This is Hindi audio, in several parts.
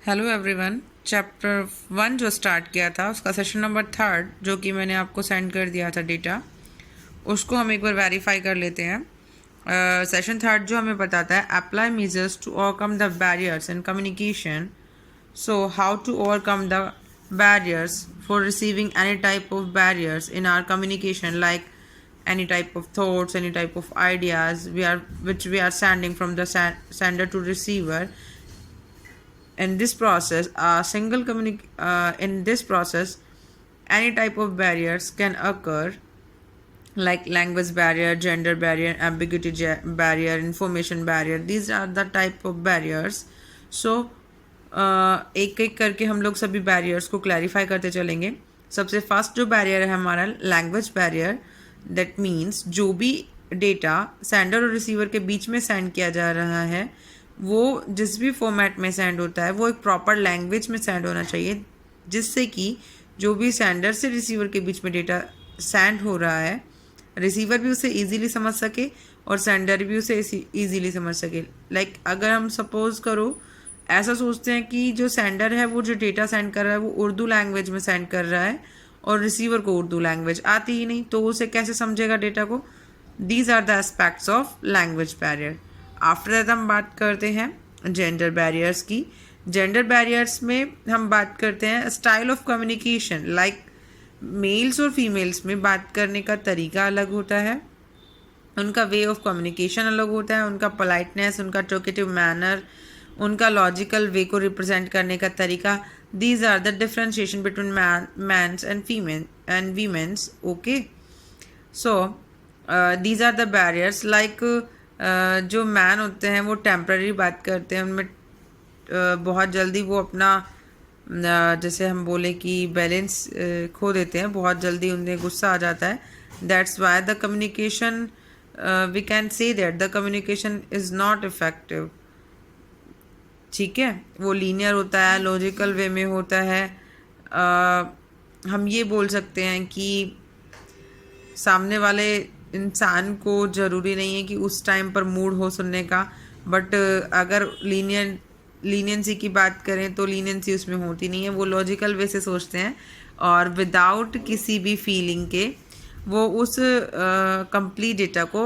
Hello everyone. चैप्टर 1 जो स्टार्ट किया था उसका सेशन नंबर 3 जो कि मैंने आपको सेंड कर दिया था डेटा, उसको हम एक बार वेरीफाई कर लेते हैं। सेशन 3 जो हमें बताता है apply measures to overcome the barriers in communication. So how to overcome the barriers for receiving any type of barriers in our communication, like any type of thoughts, any type of ideas which we are sending from the sender to receiver. In this process in this process any type of barriers can occur, like language barrier, gender barrier, ambiguity barrier, information barrier. These are the type of barriers. So एक एक करके हम लोग सभी बैरियर्स को क्लैरिफाई करते चलेंगे। सबसे फर्स्ट जो बैरियर है हमारा लैंग्वेज बैरियर। दैट मीन्स जो भी डेटा सेंडर और रिसीवर के बीच में सेंड किया जा रहा है वो जिस भी फॉर्मेट में सेंड होता है वो एक प्रॉपर लैंग्वेज में सेंड होना चाहिए, जिससे कि जो भी सेंडर से रिसीवर के बीच में डेटा सेंड हो रहा है रिसीवर भी उसे इजीली समझ सके और सेंडर भी उसे इजीली समझ सके। लाइक अगर हम सपोज करो ऐसा सोचते हैं कि जो सेंडर है वो जो डेटा सेंड कर रहा है वो उर्दू लैंग्वेज में सेंड कर रहा है और रिसीवर को उर्दू लैंग्वेज आती ही नहीं, तो उसे कैसे समझेगा डेटा को। These are the aspects of language barrier. After that हम बात करते हैं जेंडर बैरियर्स की। जेंडर बैरियर्स में हम बात करते हैं style of communication. Like males और फीमेल्स में बात करने का तरीका अलग होता है, उनका वे ऑफ कम्युनिकेशन अलग होता है, उनका पोलाइटनेस, उनका टॉकेटिव मैनर, उनका लॉजिकल वे को रिप्रेजेंट करने का तरीका। These are the differentiation between mans and female and womens. Okay, so these are the barriers. Like जो मैन होते हैं वो टेम्प्ररी बात करते हैं, उनमें बहुत जल्दी वो अपना जैसे हम बोले कि बैलेंस खो देते हैं, बहुत जल्दी उन्हें गुस्सा आ जाता है। That's why the communication we can say that the communication is not effective. ठीक है, वो लीनियर होता है, लॉजिकल वे में होता है। हम ये बोल सकते हैं कि सामने वाले इंसान को ज़रूरी नहीं है कि उस टाइम पर मूड हो सुनने का, बट अगर लीनियंसी की बात करें तो लीनियंसी उसमें होती नहीं है। वो लॉजिकल वे से सोचते हैं और विदाउट किसी भी फीलिंग के वो उस कंप्लीट डेटा को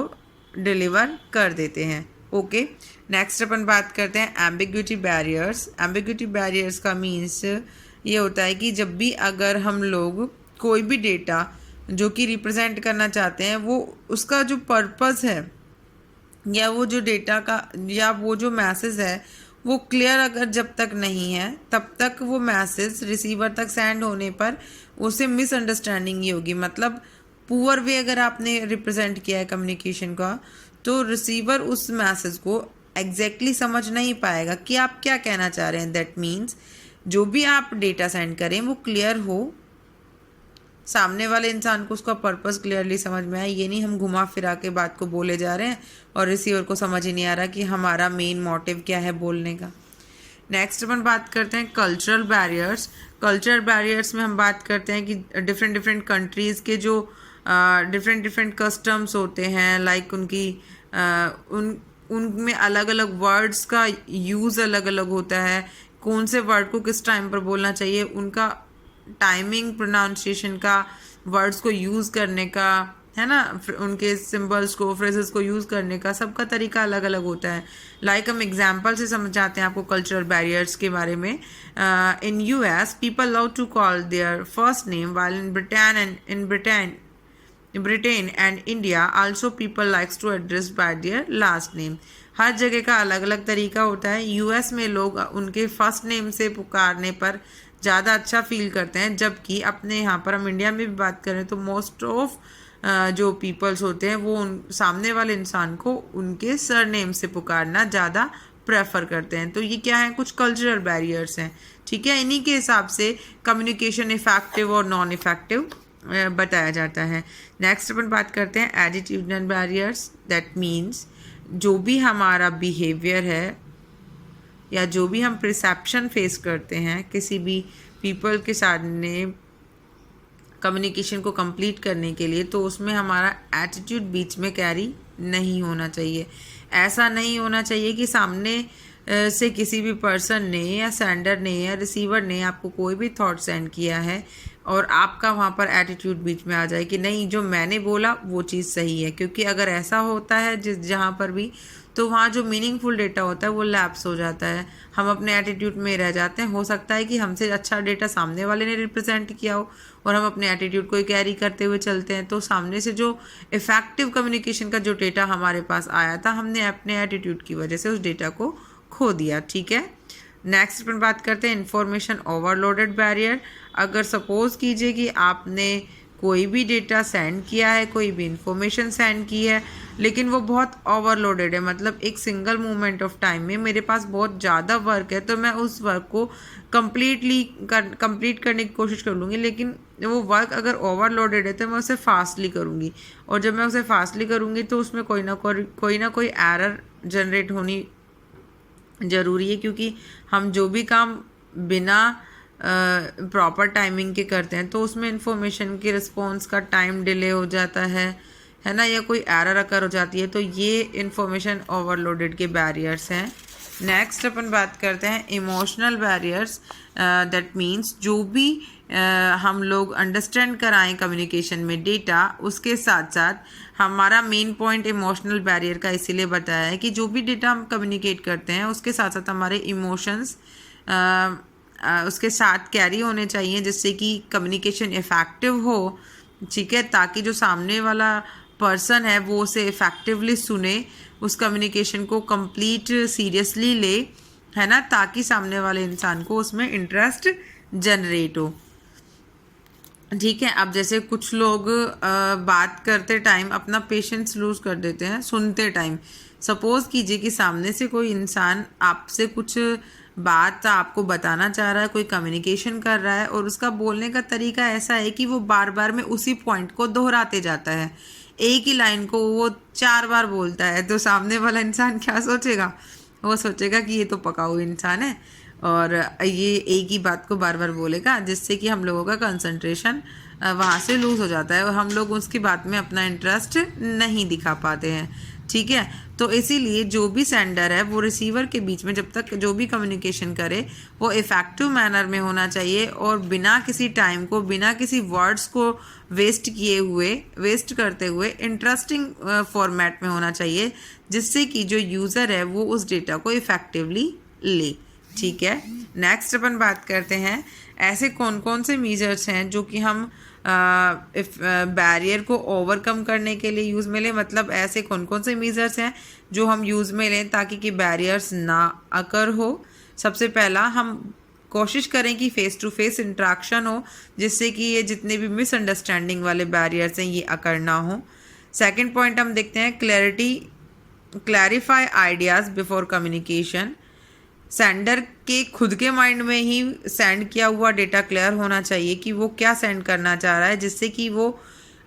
डिलीवर कर देते हैं। ओके, नेक्स्ट अपन बात करते हैं एम्बिग्यूटी बैरियर्स। एम्बिग्यूटी बैरियर्स का मीन्स ये होता है कि जब भी अगर हम लोग कोई भी डेटा जो कि रिप्रेजेंट करना चाहते हैं वो उसका जो पर्पस है या वो जो डेटा का या वो जो मैसेज है वो क्लियर अगर जब तक नहीं है तब तक वो मैसेज रिसीवर तक सेंड होने पर उसे मिसअंडरस्टैंडिंग ही होगी। मतलब पुअर वे अगर आपने रिप्रेजेंट किया है कम्युनिकेशन का तो रिसीवर उस मैसेज को एग्जैक्टली समझ नहीं पाएगा कि आप क्या कहना चाह रहे हैं। दैट मीन्स जो भी आप डेटा सेंड करें वो क्लियर हो, सामने वाले इंसान को उसका पर्पस क्लियरली समझ में आए। ये नहीं हम घुमा फिरा के बात को बोले जा रहे हैं और रिसीवर को समझ ही नहीं आ रहा कि हमारा मेन मोटिव क्या है बोलने का। नेक्स्ट अपन बात करते हैं कल्चरल बैरियर्स। कल्चरल बैरियर्स में हम बात करते हैं कि डिफरेंट कंट्रीज़ के जो डिफरेंट कस्टम्स होते हैं, लाइक उनमें अलग अलग वर्ड्स का यूज़ अलग अलग होता है। कौन से वर्ड को किस टाइम पर बोलना चाहिए, उनका टाइमिंग, प्रोनाउंसिएशन का, वर्ड्स को यूज़ करने का, है ना, उनके सिंबल्स को, फ्रेजेस को यूज़ करने का, सबका तरीका अलग अलग होता है। लाइक हम एग्जांपल से समझाते हैं आपको कल्चरल बैरियर्स के बारे में। In US people love to call their first name, while in Britain and India also people likes to address by their last name. हर जगह का अलग अलग तरीका होता है। यूएस में लोग उनके फर्स्ट नेम से पुकारने पर ज़्यादा अच्छा फील करते हैं, जबकि अपने यहाँ पर हम इंडिया में भी बात करें तो मोस्ट ऑफ जो पीपल्स होते हैं वो सामने वाले इंसान को उनके सरनेम से पुकारना ज़्यादा प्रेफर करते हैं। तो ये क्या है, कुछ कल्चरल बैरियर्स हैं। ठीक है, इन्हीं के हिसाब से कम्युनिकेशन इफेक्टिव और नॉन इफेक्टिव बताया जाता है। नेक्स्ट अपन बात करते हैं एटीट्यूडनल बैरियर्स। दैट मीन्स जो भी हमारा बिहेवियर है या जो भी हम परसेप्शन फेस करते हैं किसी भी पीपल के सामने कम्युनिकेशन को कंप्लीट करने के लिए, तो उसमें हमारा एटीट्यूड बीच में कैरी नहीं होना चाहिए। ऐसा नहीं होना चाहिए कि सामने से किसी भी पर्सन ने या सेंडर ने या रिसीवर ने आपको कोई भी थॉट सेंड किया है और आपका वहाँ पर एटीट्यूड बीच में आ जाए कि नहीं जो मैंने बोला वो चीज़ सही है, क्योंकि अगर ऐसा होता है जहाँ पर भी, तो वहाँ जो मीनिंगफुल डेटा होता है वो लैप्स हो जाता है, हम अपने एटीट्यूड में रह जाते हैं। हो सकता है कि हमसे अच्छा डेटा सामने वाले ने रिप्रेजेंट किया हो और हम अपने एटीट्यूड को ही कैरी करते हुए चलते हैं, तो सामने से जो इफ़ेक्टिव कम्युनिकेशन का जो डेटा हमारे पास आया था, हमने अपने एटीट्यूड की वजह से उस डेटा को खो दिया। ठीक है, नेक्स्ट अपन बात करते हैं इंफॉर्मेशन ओवरलोडेड बैरियर। अगर सपोज कीजिए कि आपने कोई भी डेटा सेंड किया है, कोई भी इंफॉर्मेशन सेंड की है, लेकिन वो बहुत ओवरलोडेड है, मतलब एक सिंगल मोमेंट ऑफ टाइम में मेरे पास बहुत ज़्यादा वर्क है, तो मैं उस वर्क को कंप्लीट करने की कोशिश कर लूँगी, लेकिन वो वर्क अगर ओवरलोडेड है तो मैं उसे फास्टली करूँगी, और जब मैं उसे फास्टली करूँगी तो उसमें कोई ना कोई एरर जनरेट होनी ज़रूरी है, क्योंकि हम जो भी काम बिना प्रॉपर टाइमिंग के करते हैं तो उसमें इंफॉर्मेशन की रिस्पॉन्स का टाइम डिले हो जाता है ना, या कोई एरर अकर हो जाती है, तो ये इंफॉर्मेशन ओवरलोडेड के बैरियर्स हैं। नेक्स्ट अपन बात करते हैं इमोशनल बैरियर्स। दैट मीन्स जो भी हम लोग अंडरस्टैंड कराएं कम्युनिकेशन में डेटा, उसके साथ साथ हमारा मेन पॉइंट इमोशनल बैरियर का इसीलिए बताया है कि जो भी डेटा हम कम्युनिकेट करते हैं उसके साथ साथ हमारे इमोशंस उसके साथ कैरी होने चाहिए, जिससे कि कम्युनिकेशन इफ़ेक्टिव हो। ठीक है, ताकि जो सामने वाला पर्सन है वो उसे इफ़ेक्टिवली सुने, उस कम्युनिकेशन को कंप्लीट सीरियसली ले, है ना, ताकि सामने वाले इंसान को उसमें इंटरेस्ट जनरेट हो। ठीक है, अब जैसे कुछ लोग बात करते टाइम अपना पेशेंस लूज़ कर देते हैं सुनते टाइम। सपोज़ कीजिए कि सामने से कोई इंसान आपसे कुछ बात आपको बताना चाह रहा है, कोई कम्युनिकेशन कर रहा है, और उसका बोलने का तरीका ऐसा है कि वो बार बार में उसी पॉइंट को दोहराते जाता है, एक ही लाइन को वो 4 बार बोलता है, तो सामने वाला इंसान क्या सोचेगा? वो सोचेगा कि ये तो पकाऊ इंसान है और ये एक ही बात को बार बार बोलेगा, जिससे कि हम लोगों का कंसंट्रेशन वहाँ से लूज़ हो जाता है और हम लोग उसकी बात में अपना इंटरेस्ट नहीं दिखा पाते हैं। ठीक है, तो इसीलिए जो भी सेंडर है वो रिसीवर के बीच में जब तक जो भी कम्युनिकेशन करे वो इफ़ेक्टिव मैनर में होना चाहिए और बिना किसी टाइम को, बिना किसी वर्ड्स को वेस्ट करते हुए इंटरेस्टिंग फॉर्मेट में होना चाहिए, जिससे कि जो यूज़र है वो उस डेटा को इफ़ेक्टिवली ले। ठीक है, नेक्स्ट अपन बात करते हैं ऐसे कौन कौन से मेजर्स हैं जो कि हम बैरियर को ओवरकम करने के लिए यूज़ में लें, मतलब ऐसे कौन कौन से मेजर्स हैं जो हम यूज़ में लें ताकि कि बैरियर्स ना अकर हो। सबसे पहला हम कोशिश करें कि फ़ेस टू फेस इंट्रैक्शन हो, जिससे कि ये जितने भी मिसअंडरस्टैंडिंग वाले बैरियर्स हैं ये अकर ना हो। सेकंड पॉइंट हम देखते हैं clarify ideas before communication. Sender के खुद के माइंड में ही सेंड किया हुआ डेटा क्लियर होना चाहिए कि वो क्या सेंड करना चाह रहा है, जिससे कि वो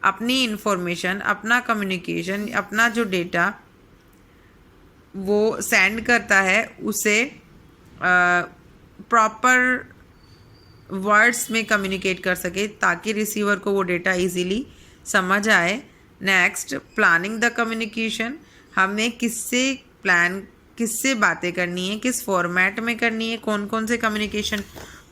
अपनी इंफॉर्मेशन, अपना कम्युनिकेशन, अपना जो डेटा वो सेंड करता है उसे प्रॉपर वर्ड्स में कम्युनिकेट कर सके, ताकि रिसीवर को वो डेटा इजीली समझ आए। Next, planning the communication. हमें किससे बातें करनी है, किस फॉर्मेट में करनी है, कौन कौन से कम्युनिकेशन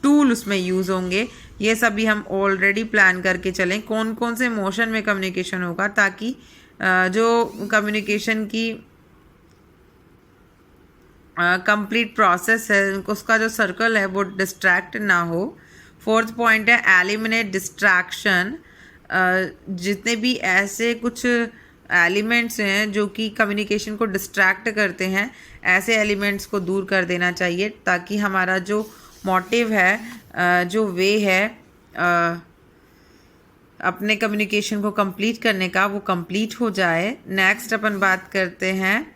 टूल उसमें यूज़ होंगे, ये सभी हम ऑलरेडी प्लान करके चलें। कौन कौन से मोशन में कम्युनिकेशन होगा, ताकि जो कम्युनिकेशन की कंप्लीट प्रोसेस है उसका जो सर्कल है वो डिस्ट्रैक्ट ना हो। फोर्थ पॉइंट है एलिमिनेट डिस्ट्रैक्शन। जितने भी ऐसे कुछ एलिमेंट्स हैं जो कि कम्युनिकेशन को डिस्ट्रैक्ट करते हैं, ऐसे एलिमेंट्स को दूर कर देना चाहिए, ताकि हमारा जो मोटिव है, जो वे है अपने कम्युनिकेशन को कंप्लीट करने का, वो कंप्लीट हो जाए। नेक्स्ट अपन बात करते हैं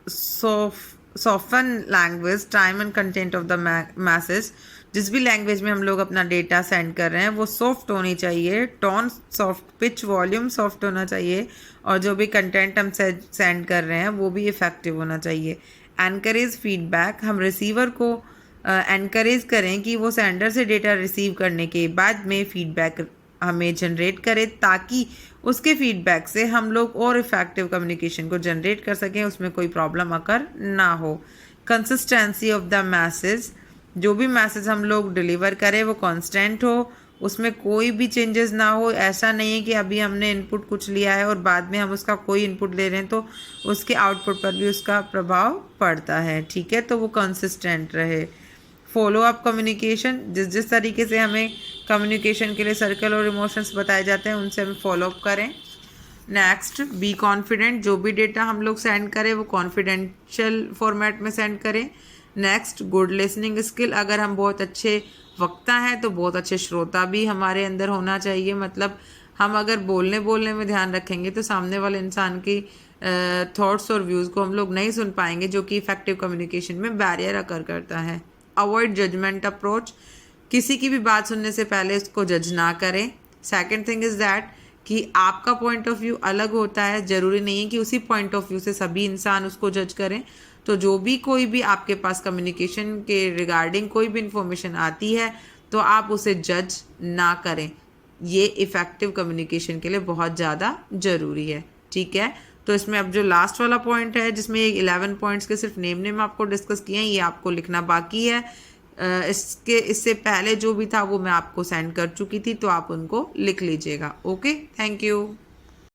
soften language, time and content of the message. जिस भी लैंग्वेज में हम लोग अपना डेटा सेंड कर रहे हैं वो सॉफ्ट होनी चाहिए, tone soft, pitch volume soft होना चाहिए, और जो भी कंटेंट हम सेंड कर रहे हैं वो भी इफ़ेक्टिव होना चाहिए। Encourage feedback. हम रिसीवर को एनकरेज करें कि वो सेंडर से डेटा रिसीव करने के बाद में फीडबैक हमें जनरेट करे, ताकि उसके फीडबैक से हम लोग और इफ़ेक्टिव कम्युनिकेशन को जनरेट कर सकें, उसमें कोई प्रॉब्लम अकर ना हो। कंसिस्टेंसी ऑफ द मैसेज, जो भी मैसेज हम लोग डिलीवर करें वो कांस्टेंट हो, उसमें कोई भी चेंजेस ना हो। ऐसा नहीं है कि अभी हमने इनपुट कुछ लिया है और बाद में हम उसका कोई इनपुट ले रहे हैं तो उसके आउटपुट पर भी उसका प्रभाव पड़ता है, ठीक है। तो वो कंसिस्टेंट रहे। फॉलो अप कम्युनिकेशन, जिस जिस तरीके से हमें कम्युनिकेशन के लिए सर्कल और इमोशंस बताए जाते हैं उनसे हम फॉलो अप करें। नेक्स्ट, बी कॉन्फिडेंट, जो भी डेटा हम लोग सेंड करें वो कॉन्फिडेंशियल फॉर्मेट में सेंड करें। नेक्स्ट, गुड लिसनिंग स्किल, अगर हम बहुत अच्छे वक्ता हैं तो बहुत अच्छे श्रोता भी हमारे अंदर होना चाहिए। मतलब हम अगर बोलने में ध्यान रखेंगे तो सामने वाले इंसान की थॉट्स और व्यूज़ को हम लोग नहीं सुन पाएंगे, जो कि इफेक्टिव कम्युनिकेशन में बैरियर अकर करता है। अवॉइड जजमेंट अप्रोच, किसी की भी बात सुनने से पहले उसको जज ना करें। सेकेंड थिंग इज़ दैट कि आपका पॉइंट ऑफ व्यू अलग होता है, ज़रूरी नहीं है कि उसी पॉइंट ऑफ व्यू से सभी इंसान उसको जज करें। तो जो भी कोई भी आपके पास कम्युनिकेशन के रिगार्डिंग कोई भी इंफॉर्मेशन आती है तो आप उसे जज ना करें। ये इफ़ेक्टिव कम्युनिकेशन के लिए बहुत ज़्यादा ज़रूरी है, ठीक है। तो इसमें अब जो लास्ट वाला पॉइंट है जिसमें 11 पॉइंट्स के सिर्फ नेम आपको डिस्कस किए हैं, ये आपको लिखना बाकी है। इससे पहले जो भी था वो मैं आपको सेंड कर चुकी थी, तो आप उनको लिख लीजिएगा। Okay, thank you.